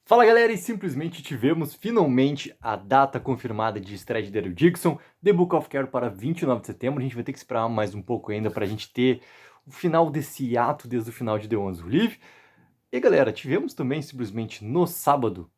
Fala galera, e simplesmente tivemos finalmente a data confirmada de estreia de Daryl Dixon, The Book of Carol para 29 de setembro. A gente vai ter que esperar mais um pouco ainda para a gente ter o final desse ato desde o final de The Ones Who Live. E galera, tivemos também simplesmente no sábado,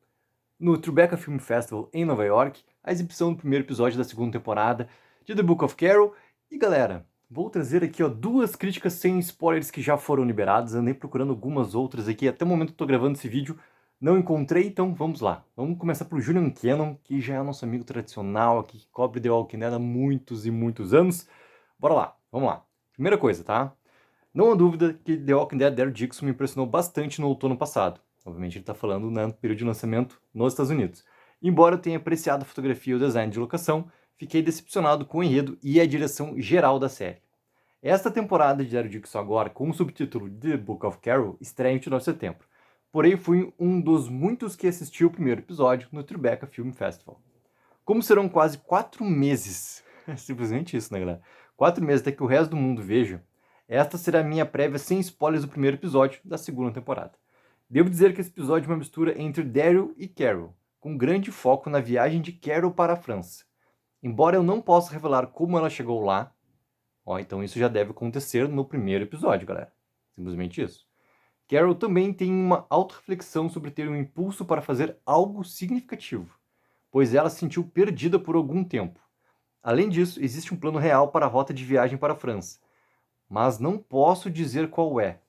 no Tribeca Film Festival em Nova York, a exibição do primeiro episódio da segunda temporada de The Book of Carol. E galera, vou trazer aqui duas críticas sem spoilers que já foram liberadas. Andei procurando algumas outras aqui, até o momento que estou gravando esse vídeo não encontrei, então vamos lá. Vamos começar por Julian Cannon, que já é nosso amigo tradicional aqui, que cobre The Walking Dead há muitos e muitos anos. Bora lá, vamos lá. Primeira coisa, tá? Não há dúvida que The Walking Dead Daryl Dixon me impressionou bastante no outono passado. Obviamente ele está falando no período de lançamento nos Estados Unidos. Embora eu tenha apreciado a fotografia e o design de locação, fiquei decepcionado com o enredo e a direção geral da série. Esta temporada de Daryl Dixon agora, com o subtítulo The Book of Carol, estreia em 29 de setembro. Porém, fui um dos muitos que assistiu o primeiro episódio no Tribeca Film Festival. Como serão quase 4 meses, é simplesmente isso, né, galera? 4 meses até que o resto do mundo veja, esta será a minha prévia sem spoilers do primeiro episódio da segunda temporada. Devo dizer que esse episódio é uma mistura entre Daryl e Carol, com grande foco na viagem de Carol para a França. Embora eu não possa revelar como ela chegou lá, então isso já deve acontecer no primeiro episódio, galera. Simplesmente isso. Carol também tem uma autorreflexão sobre ter um impulso para fazer algo significativo, pois ela se sentiu perdida por algum tempo. Além disso, existe um plano real para a rota de viagem para a França, mas não posso dizer qual é.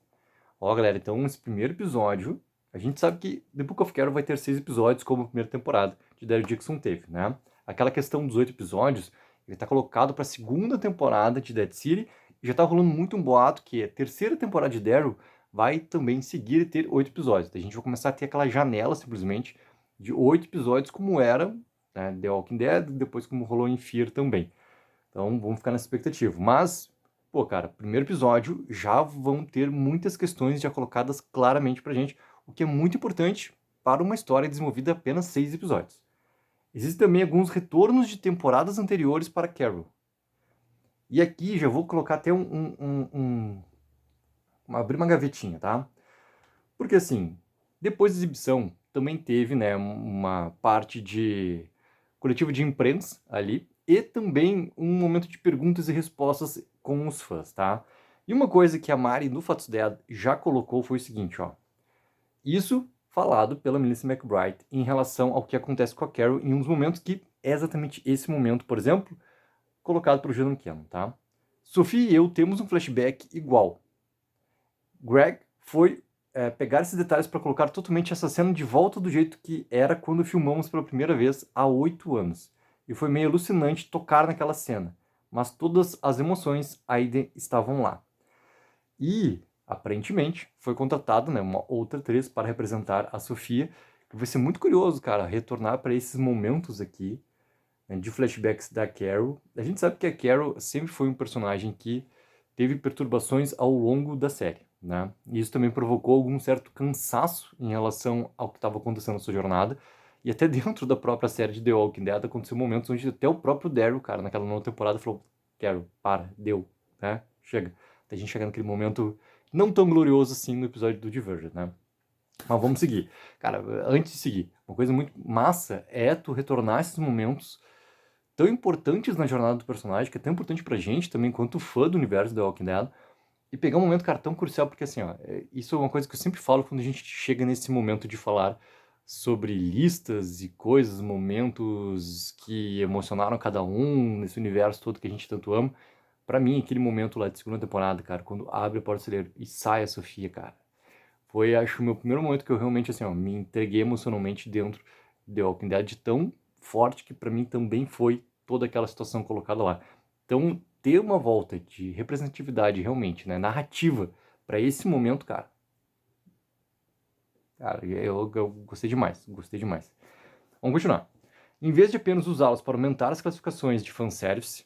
Galera, então nesse primeiro episódio, a gente sabe que The Book of Carol vai ter 6 episódios, como a primeira temporada de Daryl Dixon teve, né? Aquela questão dos 8 episódios, ele está colocado para a segunda temporada de Dead City, e já está rolando muito um boato que a terceira temporada de Daryl vai também seguir e ter 8 episódios. A gente vai começar a ter aquela janela, simplesmente, de 8 episódios, como era, né, The Walking Dead, depois como rolou em Fear também. Então, vamos ficar nessa expectativa. Mas, cara, primeiro episódio, já vão ter muitas questões já colocadas claramente pra gente, o que é muito importante para uma história desenvolvida em apenas 6 episódios. Existem também alguns retornos de temporadas anteriores para Carol. E aqui já vou colocar até abrir uma gavetinha, tá? Porque assim, depois da exibição, também teve, né, uma parte de coletivo de imprensa ali, e também um momento de perguntas e respostas com os fãs, tá? E uma coisa que a Mari, no Fatos Dead, já colocou foi o seguinte, ó. Isso falado pela Melissa McBride em relação ao que acontece com a Carol em uns momentos que é exatamente esse momento, por exemplo, colocado pelo Julian Cannon, tá? Sophie e eu temos um flashback igual. Greg foi pegar esses detalhes para colocar totalmente essa cena de volta do jeito que era quando filmamos pela primeira vez há 8 anos. E foi meio alucinante tocar naquela cena, mas todas as emoções ainda estavam lá. E, aparentemente, foi contratado, né, uma outra atriz para representar a Sofia, que vai ser muito curioso, cara, retornar para esses momentos aqui, né, de flashbacks da Carol. A gente sabe que a Carol sempre foi um personagem que teve perturbações ao longo da série, né? E isso também provocou algum certo cansaço em relação ao que estava acontecendo na sua jornada. E até dentro da própria série de The Walking Dead aconteceu momentos onde até o próprio Daryl, cara, naquela nova temporada falou: Carol, para, deu, né? Chega. Até a gente chegar naquele momento não tão glorioso assim no episódio do Divergent, né? Mas vamos seguir. Cara, antes de seguir, uma coisa muito massa é tu retornar esses momentos tão importantes na jornada do personagem, que é tão importante pra gente também, quanto fã do universo The Walking Dead, e pegar um momento, cara, tão crucial, porque assim, ó, isso é uma coisa que eu sempre falo quando a gente chega nesse momento de falar sobre listas e coisas, momentos que emocionaram cada um nesse universo todo que a gente tanto ama. Pra mim, aquele momento lá de segunda temporada, cara, quando abre a porta do celeiro e sai a Sofia, cara, foi, acho, o meu primeiro momento que eu realmente, assim, ó, me entreguei emocionalmente dentro de The Walking Dead, de tão forte que pra mim também foi toda aquela situação colocada lá. Então, ter uma volta de representatividade realmente, né, narrativa, pra esse momento, cara, eu gostei demais, gostei demais. Vamos continuar. Em vez de apenas usá-los para aumentar as classificações de fanservice,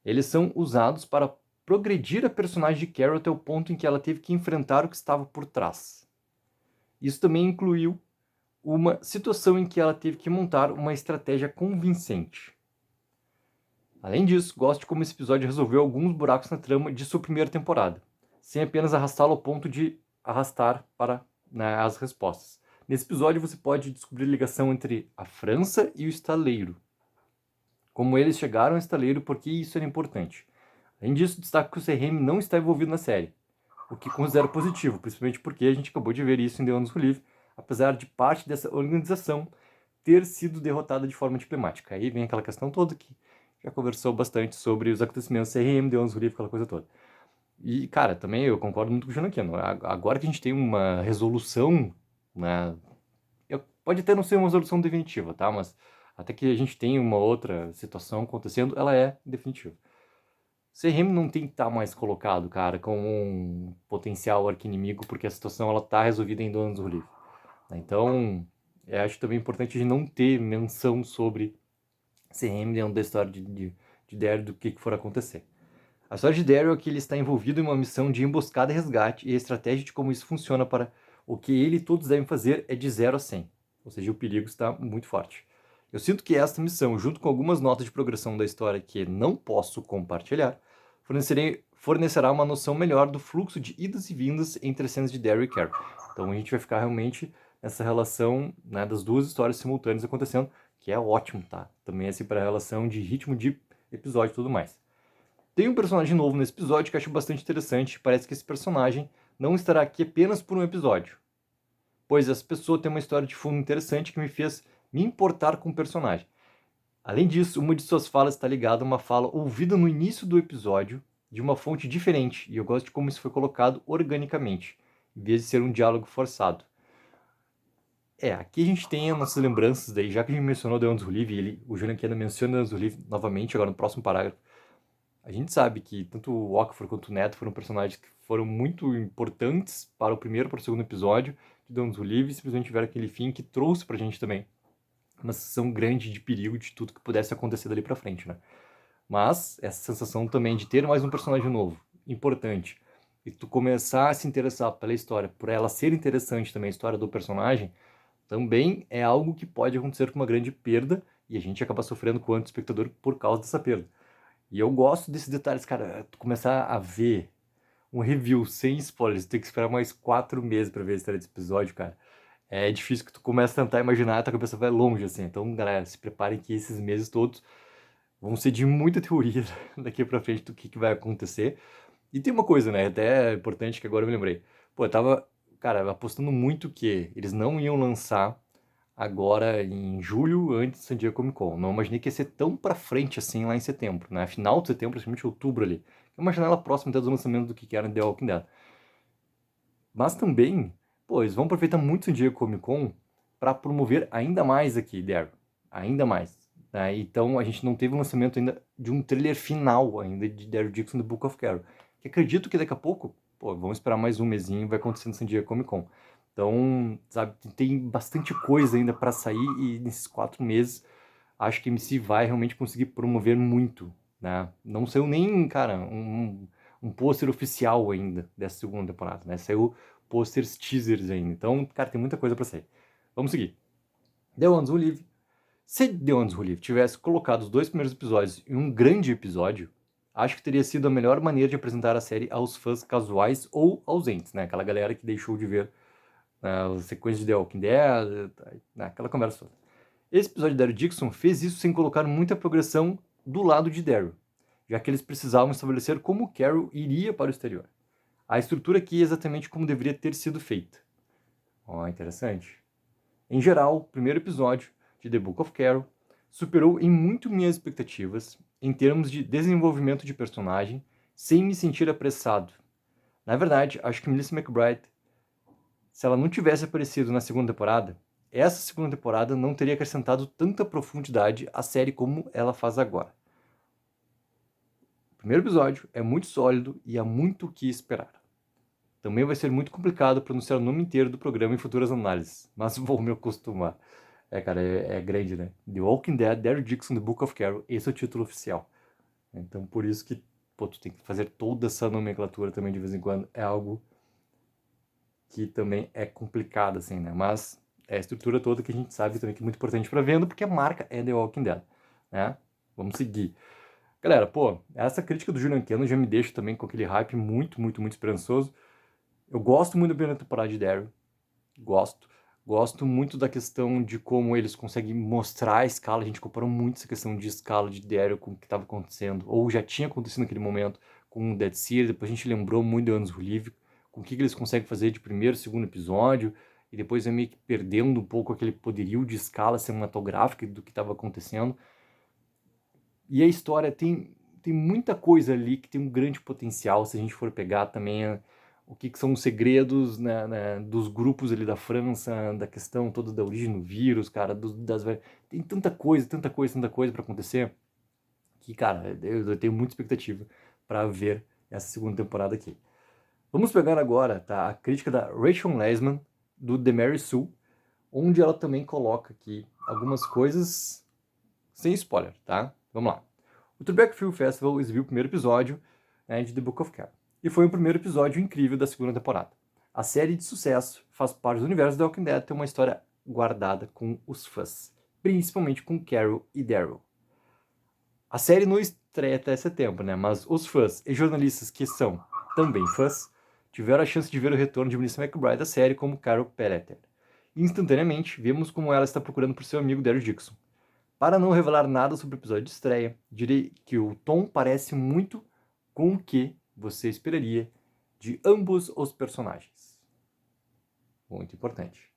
eles são usados para progredir a personagem de Carol até o ponto em que ela teve que enfrentar o que estava por trás. Isso também incluiu uma situação em que ela teve que montar uma estratégia convincente. Além disso, gosto de como esse episódio resolveu alguns buracos na trama de sua primeira temporada, sem apenas arrastá-lo ao ponto de arrastar para, né, as respostas. Nesse episódio você pode descobrir a ligação entre a França e o estaleiro. Como eles chegaram ao estaleiro, por que isso era importante. Além disso, destaca que o CRM não está envolvido na série, o que considero positivo, principalmente porque a gente acabou de ver isso em The Ones Who Live, apesar de parte dessa organização ter sido derrotada de forma diplomática. Aí vem aquela questão toda que já conversou bastante sobre os acontecimentos CRM, The Ones Who Live, aquela coisa toda. E, cara, também eu concordo muito com o Jonathan. Agora que a gente tem uma resolução, né, pode até não ser uma resolução definitiva, tá? Mas até que a gente tenha uma outra situação acontecendo, ela é definitiva. CRM não tem que estar mais colocado, cara, como um potencial arqui-inimigo, porque a situação ela tá resolvida em Donos do Livro. Então, eu acho também importante a gente não ter menção sobre CRM dentro da história de Daryl, do que for acontecer. A história de Daryl é que ele está envolvido em uma missão de emboscada e resgate, e a estratégia de como isso funciona para o que ele e todos devem fazer é de 0 a 100. Ou seja, o perigo está muito forte. Eu sinto que esta missão, junto com algumas notas de progressão da história que não posso compartilhar, fornecerá uma noção melhor do fluxo de idas e vindas entre as cenas de Daryl e Carol. Então a gente vai ficar realmente nessa relação, né, das duas histórias simultâneas acontecendo, que é ótimo, tá? Também assim para a relação de ritmo de episódio e tudo mais. Tem um personagem novo nesse episódio que eu acho bastante interessante. Parece que esse personagem não estará aqui apenas por um episódio, pois essa pessoa tem uma história de fundo interessante que me fez me importar com o personagem. Além disso, uma de suas falas está ligada a uma fala ouvida no início do episódio de uma fonte diferente, e eu gosto de como isso foi colocado organicamente, em vez de ser um diálogo forçado. Aqui a gente tem as nossas lembranças daí, já que a gente mencionou The Ones Who Live, o Julian Cannon menciona The Ones Who Live novamente, agora no próximo parágrafo. A gente sabe que tanto o Walker quanto o Neto foram personagens que foram muito importantes para o primeiro e para o segundo episódio de The Ones Who Live, e simplesmente tiveram aquele fim que trouxe pra gente também uma sensação grande de perigo de tudo que pudesse acontecer dali pra frente, né? Mas essa sensação também de ter mais um personagem novo, importante, e tu começar a se interessar pela história, por ela ser interessante também, a história do personagem, também é algo que pode acontecer com uma grande perda, e a gente acaba sofrendo quanto espectador por causa dessa perda. E eu gosto desses detalhes, cara, tu começar a ver um review sem spoilers, tu tem que esperar mais 4 meses pra ver a história desse episódio, cara. É difícil que tu comece a tentar imaginar, a tua cabeça vai longe, assim. Então, galera, se preparem que esses meses todos vão ser de muita teoria daqui pra frente do que vai acontecer. E tem uma coisa, né, até importante que agora eu me lembrei. Pô, eu tava, cara, apostando muito que eles não iam lançar agora em julho, antes do San Diego Comic Con. Não imaginei que ia ser tão pra frente assim lá em setembro, né? Final de setembro, praticamente outubro ali. É uma janela próxima até do lançamento do que era The Walking Dead. Mas também, pô, eles vão aproveitar muito o San Diego Comic Con pra promover ainda mais aqui, Daryl. Ainda mais. Né? Então a gente não teve o lançamento ainda de um trailer final ainda de Daryl Dixon The Book of Carol. Que acredito que daqui a pouco, pô, vamos esperar mais um mesinho, vai acontecer no San Diego Comic Con. Então, sabe, tem bastante coisa ainda para sair e nesses 4 meses acho que a MC vai realmente conseguir promover muito, né? Não saiu nem, cara, um pôster oficial ainda dessa segunda temporada, né? Saiu posters teasers ainda. Então, cara, tem muita coisa para sair. Vamos seguir. The Ones Who Live. Se The Ones Who Live tivesse colocado os 2 primeiros episódios em um grande episódio, acho que teria sido a melhor maneira de apresentar a série aos fãs casuais ou ausentes, né? Aquela galera que deixou de ver as sequências de The Walking Dead, aquela conversa toda. Esse episódio de Daryl Dixon fez isso sem colocar muita progressão do lado de Daryl, já que eles precisavam estabelecer como Carol iria para o exterior. A estrutura aqui é exatamente como deveria ter sido feita. Interessante. Em geral, o primeiro episódio de The Book of Carol superou em muito minhas expectativas em termos de desenvolvimento de personagem, sem me sentir apressado. Na verdade, acho que Melissa McBride, se ela não tivesse aparecido na segunda temporada, essa segunda temporada não teria acrescentado tanta profundidade à série como ela faz agora. O primeiro episódio é muito sólido e há muito o que esperar. Também vai ser muito complicado pronunciar o nome inteiro do programa em futuras análises, mas vou me acostumar. Cara, é grande, né? The Walking Dead, Daryl Dixon, The Book of Carol, esse é o título oficial. Então, por isso que, pô, tu tem que fazer toda essa nomenclatura também de vez em quando. É algo que também é complicado, assim, né? Mas é a estrutura toda que a gente sabe também que é muito importante pra venda, porque a marca é The Walking Dead, né? Vamos seguir. Galera, pô, essa crítica do Julian Cannon já me deixa também com aquele hype muito, muito, muito esperançoso. Eu gosto muito da primeira temporada de Daryl. Gosto. Gosto muito da questão de como eles conseguem mostrar a escala. A gente comparou muito essa questão de escala de Daryl com o que estava acontecendo, ou já tinha acontecido naquele momento com o Dead City. Depois a gente lembrou muito de Anos Livre, com o que eles conseguem fazer de primeiro, segundo episódio, e depois é meio que perdendo um pouco aquele poderio de escala cinematográfica do que estava acontecendo. E a história tem muita coisa ali que tem um grande potencial, se a gente for pegar também o que são os segredos, né, dos grupos ali da França, da questão toda da origem do vírus, cara, tem tanta coisa para acontecer, que, cara, eu tenho muita expectativa para ver essa segunda temporada aqui. Vamos pegar agora, tá, a crítica da Rachel Lesman, do The Mary Sue, onde ela também coloca aqui algumas coisas sem spoiler, tá? Vamos lá. O Tribeca Film Festival exibiu o primeiro episódio, né, de The Book of Care, e foi o primeiro episódio incrível da segunda temporada. A série de sucesso faz parte do universo The Walking Dead, tem uma história guardada com os fãs, principalmente com Carol e Daryl. A série não estreia até setembro, né, mas os fãs e jornalistas que são também fãs tiveram a chance de ver o retorno de Melissa McBride da série como Carol Pelleter. Instantaneamente, vemos como ela está procurando por seu amigo Daryl Dixon. Para não revelar nada sobre o episódio de estreia, direi que o tom parece muito com o que você esperaria de ambos os personagens. Muito importante.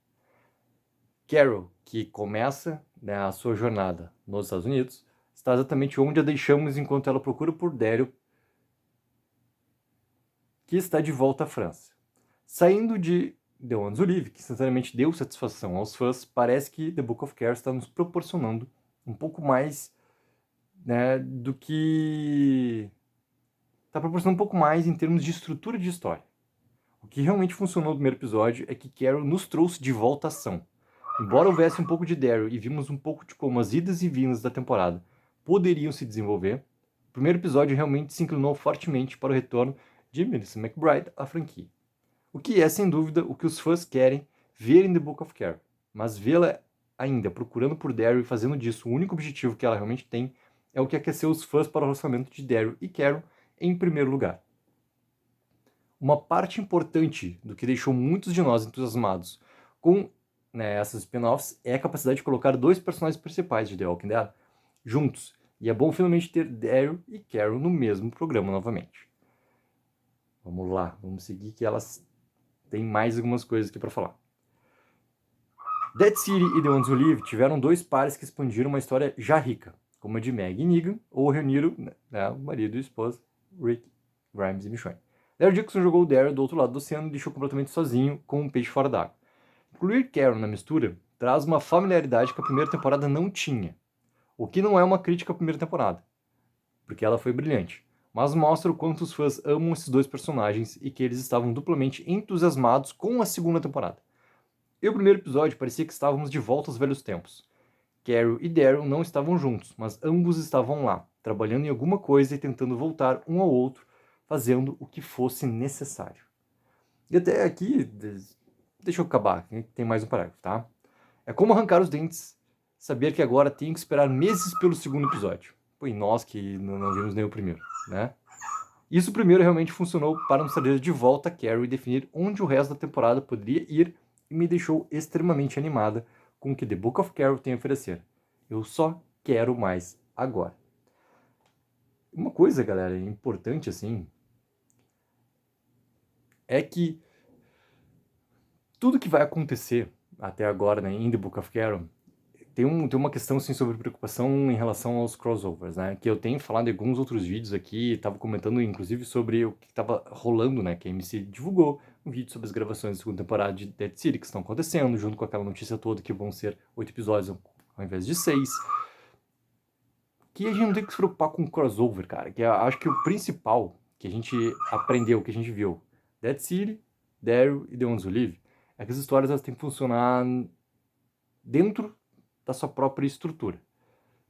Carol, que começa, né, a sua jornada nos Estados Unidos, está exatamente onde a deixamos enquanto ela procura por Daryl, que está de volta à França. Saindo de The Ones Who Live, que instantaneamente deu satisfação aos fãs, parece que The Book of Care está nos proporcionando um pouco mais, né, do que está proporcionando um pouco mais em termos de estrutura de história. O que realmente funcionou no primeiro episódio é que Carol nos trouxe de volta à ação. Embora houvesse um pouco de Daryl e vimos um pouco de como as idas e vindas da temporada poderiam se desenvolver, o primeiro episódio realmente se inclinou fortemente para o retorno de Melissa McBride à franquia. O que é, sem dúvida, o que os fãs querem ver em The Book of Care. Mas vê-la ainda procurando por Daryl e fazendo disso o único objetivo que ela realmente tem é o que aqueceu os fãs para o relacionamento de Daryl e Carol em primeiro lugar. Uma parte importante do que deixou muitos de nós entusiasmados com, né, essas spin-offs é a capacidade de colocar dois personagens principais de The Walking Dead juntos. E é bom finalmente ter Daryl e Carol no mesmo programa novamente. Vamos lá, vamos seguir que elas têm mais algumas coisas aqui para falar. Dead City e The Ones Who Live tiveram dois pares que expandiram uma história já rica, como a de Meg e Negan, ou reuniram, né, o marido e a esposa, Rick, Grimes e Michonne. Daryl Dixon jogou o Daryl do outro lado do oceano e deixou completamente sozinho, com um peixe fora d'água. Incluir Carol na mistura traz uma familiaridade que a primeira temporada não tinha, o que não é uma crítica à primeira temporada, porque ela foi brilhante, mas mostra o quanto os fãs amam esses dois personagens e que eles estavam duplamente entusiasmados com a segunda temporada. E o primeiro episódio parecia que estávamos de volta aos velhos tempos. Carol e Daryl não estavam juntos, mas ambos estavam lá, trabalhando em alguma coisa e tentando voltar um ao outro, fazendo o que fosse necessário. E até aqui, deixa eu acabar, tem mais um parágrafo, tá? É como arrancar os dentes, saber que agora tenho que esperar meses pelo segundo episódio. Pô, e nós que não vimos nem o primeiro, né? Isso primeiro realmente funcionou para nos trazer de volta a Carol e definir onde o resto da temporada poderia ir e me deixou extremamente animada com o que The Book of Carol tem a oferecer. Eu só quero mais agora. Uma coisa, galera, importante assim, é que tudo que vai acontecer até agora, né, em The Book of Carol, tem uma questão assim, sobre preocupação em relação aos crossovers, né? Que eu tenho falado em alguns outros vídeos aqui, estava comentando inclusive sobre o que estava rolando, né? Que a AMC divulgou um vídeo sobre as gravações da segunda temporada de Dead City que estão acontecendo, junto com aquela notícia toda que vão ser 8 episódios ao invés de 6. Que a gente não tem que se preocupar com crossover, cara. Que eu acho que o principal que a gente aprendeu, que a gente viu, Dead City, Daryl e The Ones Who Live, é que as histórias elas têm que funcionar dentro da sua própria estrutura.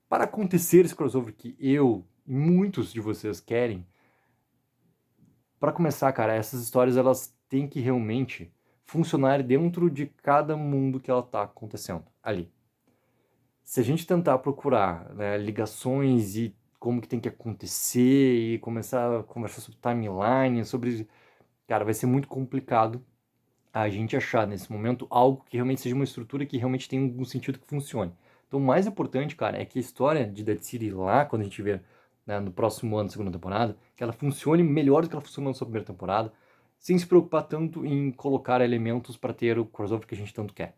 Para acontecer esse crossover que eu e muitos de vocês querem, para começar, cara, essas histórias elas têm que realmente funcionar dentro de cada mundo que ela está acontecendo ali. Se a gente tentar procurar, né, ligações e como que tem que acontecer e começar a conversar sobre timeline, sobre... Cara, vai ser muito complicado a gente achar nesse momento algo que realmente seja uma estrutura que realmente tenha um sentido que funcione. Então, o mais importante, cara, é que a história de Dead City lá, quando a gente vê, né, no próximo ano, segunda temporada, que ela funcione melhor do que ela funcionou na sua primeira temporada, sem se preocupar tanto em colocar elementos para ter o crossover que a gente tanto quer.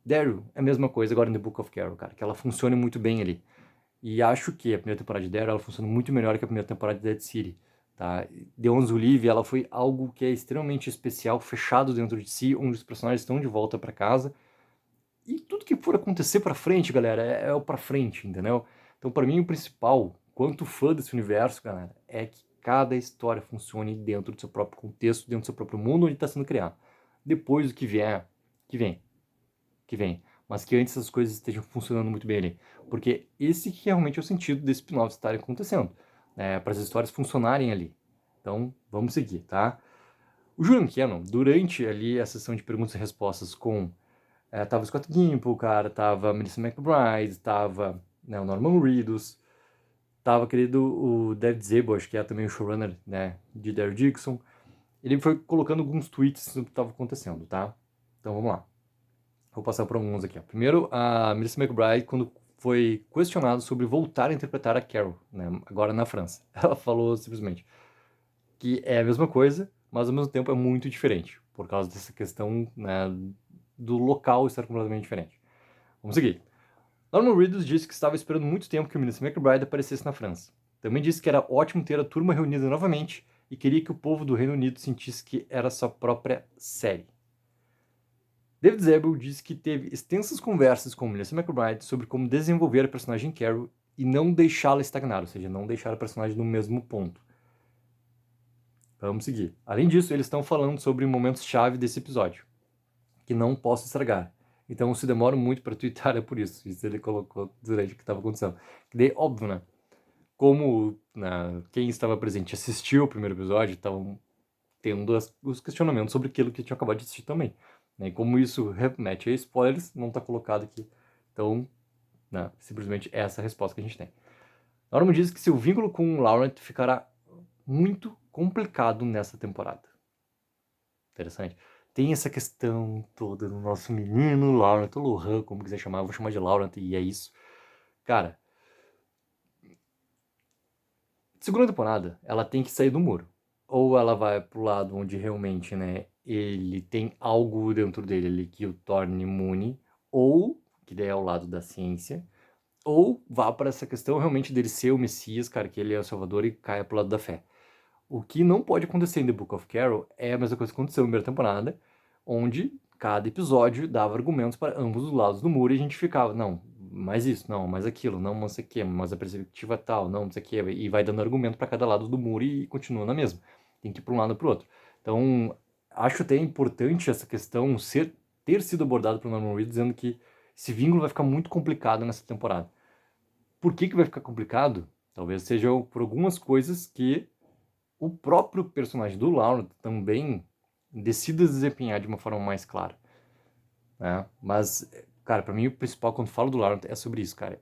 Daryl é a mesma coisa agora em The Book of Carol, cara, que ela funcione muito bem ali. E acho que a primeira temporada de Daryl ela funciona muito melhor que a primeira temporada de Dead City. Tá? The Ones Who Live, ela foi algo que é extremamente especial, fechado dentro de si, onde os personagens estão de volta para casa. E tudo que for acontecer para frente, galera, é o para frente, entendeu? Então, para mim, o principal, quanto fã desse universo, galera, é que cada história funcione dentro do seu próprio contexto, dentro do seu próprio mundo onde está sendo criado. Depois o que vier, que vem que vem, mas que antes as coisas estejam funcionando muito bem ali. Porque esse que realmente é o sentido desse spin-off estarem acontecendo, né, para as histórias funcionarem ali. Então, vamos seguir, tá? O Julian Cannon, durante ali a sessão de perguntas e respostas com... tava o Scott Gimple, cara, tava a Melissa McBride, tava, né, o Norman Reedus, tava, querido, o David Zebo, acho que é também o showrunner, né, de Daryl Dixon. Ele foi colocando alguns tweets sobre o que estava acontecendo, tá? Então, vamos lá. Vou passar por alguns aqui. Ó. Primeiro, a Melissa McBride, quando foi questionado sobre voltar a interpretar a Carol, né, agora na França. Ela falou simplesmente que é a mesma coisa, mas ao mesmo tempo é muito diferente, por causa dessa questão, né, do local estar completamente diferente. Vamos seguir. Norman Reedus disse que estava esperando muito tempo que a Melissa McBride aparecesse na França. Também disse que era ótimo ter a turma reunida novamente e queria que o povo do Reino Unido sentisse que era sua própria série. David Zabel disse que teve extensas conversas com Melissa McBride sobre como desenvolver a personagem Carol e não deixá-la estagnar, ou seja, não deixar a personagem no mesmo ponto. Vamos seguir. Além disso, eles estão falando sobre momentos-chave desse episódio, que não posso estragar. Então, se demora muito para twittar, é por isso. Isso ele colocou durante o que estava acontecendo. Que daí, óbvio, né? Como quem estava presente assistiu o primeiro episódio, estavam tendo os questionamentos sobre aquilo que tinha acabado de assistir também. Né? E como isso remete a spoilers, não está colocado aqui. Então, né, simplesmente essa é a resposta que a gente tem. Norman diz que seu vínculo com o Laurent ficará muito complicado nessa temporada. Interessante. Tem essa questão toda do nosso menino Laurent, ou Lohan, como quiser chamar, eu vou chamar de Laurent e é isso. Cara, segunda temporada, ela tem que sair do muro. Ou ela vai pro lado onde realmente, né, ele tem algo dentro dele ali que o torne imune, ou, que daí é o lado da ciência, ou vá para essa questão realmente dele ser o Messias, cara, que ele é o Salvador e caia pro lado da fé. O que não pode acontecer em The Book of Carol é a mesma coisa que aconteceu na primeira temporada, onde cada episódio dava argumentos para ambos os lados do muro e a gente ficava, não, mais isso, não, mais aquilo, não, não sei o que, mas a perspectiva tal, não sei o que, e vai dando argumento para cada lado do muro e continua na mesma. Tem que ir para um lado ou para o outro. Então, acho até importante essa questão ter sido abordada pelo Norman Reedus, dizendo que esse vínculo vai ficar muito complicado nessa temporada. Por que vai ficar complicado? Talvez seja por algumas coisas que o próprio personagem do Laurent também decida desempenhar de uma forma mais clara. Né? Mas, cara, pra mim o principal quando falo do Laurent é sobre isso, cara.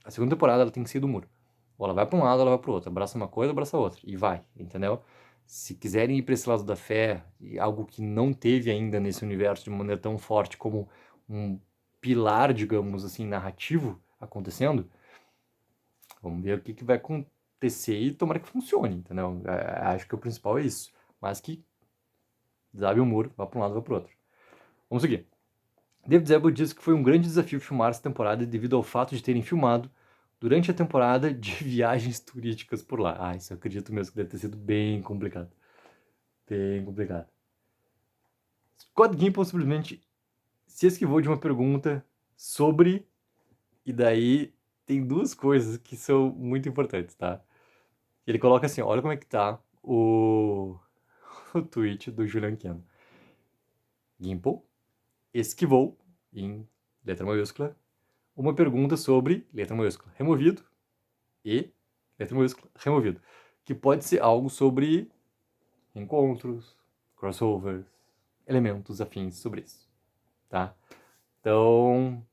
A segunda temporada ela tem que ser do muro. Ou ela vai pra um lado ou ela vai pro outro. Abraça uma coisa, abraça outra. E vai, entendeu? Se quiserem ir pra esse lado da fé, algo que não teve ainda nesse universo de maneira tão forte como um pilar, digamos assim, narrativo acontecendo, vamos ver o que vai acontecer e tomara que funcione, entendeu? Acho que o principal é isso. Mas que desabe o muro, vá para um lado, vá para o outro. Vamos seguir. David Zabull diz que foi um grande desafio filmar essa temporada devido ao fato de terem filmado durante a temporada de viagens turísticas por lá. Ah, isso eu acredito mesmo que deve ter sido bem complicado. Bem complicado. Scott Gimple simplesmente se esquivou de uma pergunta sobre... E daí tem duas coisas que são muito importantes, tá? Ele coloca assim, olha como é que tá o tweet do Julian Cannon. Gimple esquivou, em letra maiúscula, uma pergunta sobre, letra maiúscula, removido, e, letra maiúscula, removido. Que pode ser algo sobre encontros, crossovers, elementos afins sobre isso, tá? Então,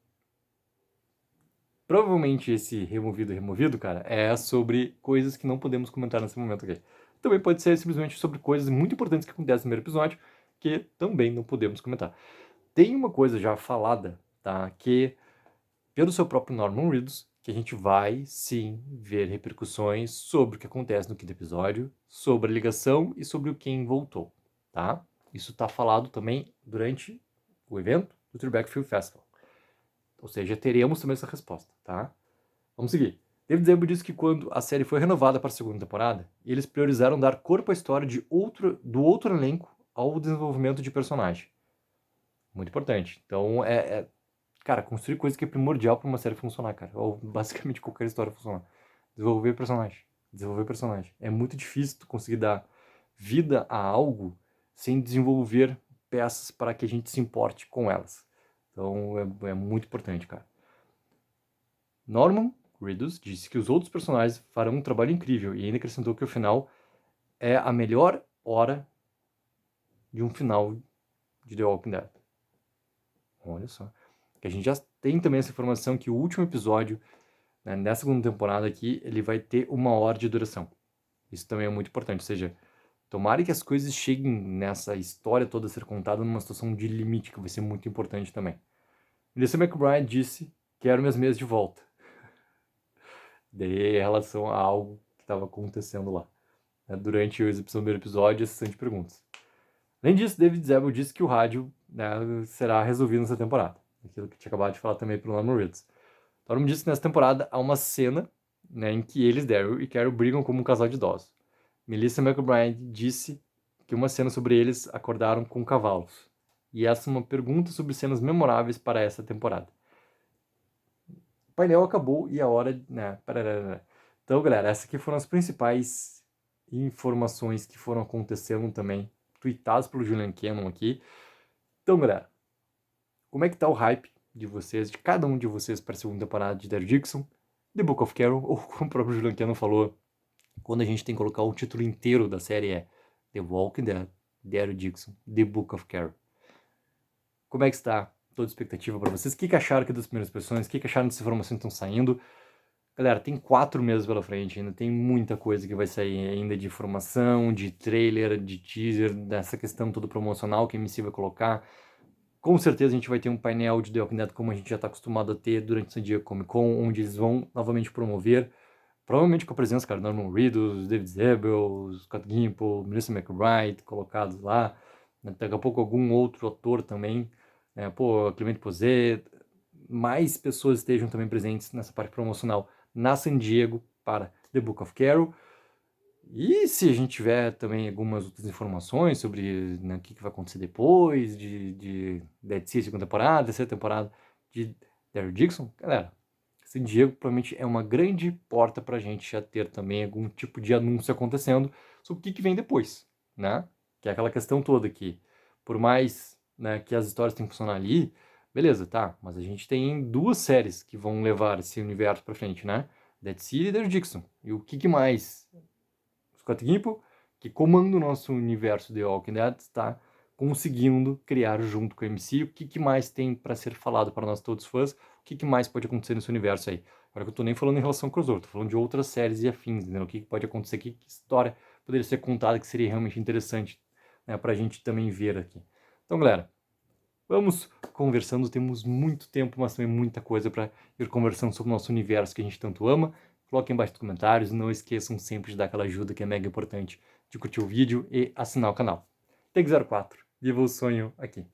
provavelmente esse removido, cara, é sobre coisas que não podemos comentar nesse momento aqui. Também pode ser simplesmente sobre coisas muito importantes que acontecem no primeiro episódio, que também não podemos comentar. Tem uma coisa já falada, tá? Que, pelo seu próprio Norman Reedus, que a gente vai, sim, ver repercussões sobre o que acontece no quinto episódio, sobre a ligação e sobre o quem voltou, tá? Isso tá falado também durante o evento do Tribeca Film Festival. Ou seja, teremos também essa resposta, tá? Vamos seguir. David Zabuck disse que quando a série foi renovada para a segunda temporada, eles priorizaram dar corpo à história do outro elenco ao desenvolvimento de personagem. Muito importante. Então, cara, construir coisa que é primordial para uma série funcionar, cara. Ou basicamente qualquer história funcionar. Desenvolver personagem. Desenvolver personagem. É muito difícil tu conseguir dar vida a algo sem desenvolver peças para que a gente se importe com elas. Então, é muito importante, cara. Norman Reedus disse que os outros personagens farão um trabalho incrível e ainda acrescentou que o final é a melhor hora de um final de The Walking Dead. Olha só. Que a gente já tem também essa informação que o último episódio, né, nessa segunda temporada aqui, ele vai ter 1 hora de duração. Isso também é muito importante, ou seja, tomara que as coisas cheguem nessa história toda a ser contada numa situação de limite, que vai ser muito importante também. Melissa McBride disse: quero minhas meias de volta. Daí, em relação a algo que estava acontecendo lá, né, durante a exibição do episódio, a sessão de perguntas. Além disso, David Zabuck disse que o rádio, né, será resolvido nessa temporada. Aquilo que tinha acabado de falar também pelo Norman Reedus. Norman disse que nessa temporada há uma cena, né, em que eles, Daryl e Carol, brigam como um casal de idosos. Melissa McBride disse que uma cena sobre eles acordaram com cavalos. E essa é uma pergunta sobre cenas memoráveis para essa temporada. O painel acabou e a hora, né, Então, galera, essas aqui foram as principais informações que foram acontecendo também, tweetadas pelo Julian Cannon aqui. Então, galera, como é que tá o hype de vocês, de cada um de vocês, para a segunda temporada de Daryl Dixon, The Book of Carol, ou como o próprio Julian Cannon falou, quando a gente tem que colocar o título inteiro da série é The Walking Dead, Daryl Dixon, The Book of Carol. Como é que está toda a expectativa para vocês? O que acharam aqui das primeiras impressões? O que acharam dessas informações que estão saindo? Galera, tem 4 meses pela frente ainda, tem muita coisa que vai sair ainda de informação, de trailer, de teaser, dessa questão toda promocional que a MC vai colocar. Com certeza a gente vai ter um painel de The Walking Dead como a gente já está acostumado a ter durante o San Diego Comic Con, onde eles vão novamente promover, provavelmente com a presença, cara, Norman Reedus, David Zabuck, Scott Gimple, Melissa McBride colocados lá, né? Daqui a pouco algum outro ator também, né? Clemente Posé, mais pessoas estejam também presentes nessa parte promocional na San Diego para The Book of Carol. E se a gente tiver também algumas outras informações sobre, né, o que vai acontecer depois de Dead Sea, segunda temporada, terceira temporada de Daryl Dixon, galera, San Diego provavelmente é uma grande porta para a gente já ter também algum tipo de anúncio acontecendo sobre o que vem depois, né? Que é aquela questão toda que, por mais, né, que as histórias tenham que funcionar ali, beleza, tá, mas a gente tem 2 séries que vão levar esse universo para frente, né? Dead Sea e Daryl Dixon. E o que mais? Scott Gimple, que comanda o nosso universo The Walking Dead, está conseguindo criar junto com a MC. O que mais tem para ser falado para nós todos fãs? O que mais pode acontecer nesse universo aí? Agora que eu tô nem falando em relação ao crossover, tô falando de outras séries e afins, entendeu? O que pode acontecer, que história poderia ser contada que seria realmente interessante, né, pra gente também ver aqui. Então, galera, vamos conversando, temos muito tempo, mas também muita coisa para ir conversando sobre o nosso universo que a gente tanto ama. Coloquem embaixo nos comentários, não esqueçam sempre de dar aquela ajuda que é mega importante, de curtir o vídeo e assinar o canal. Take 04, viva o sonho aqui.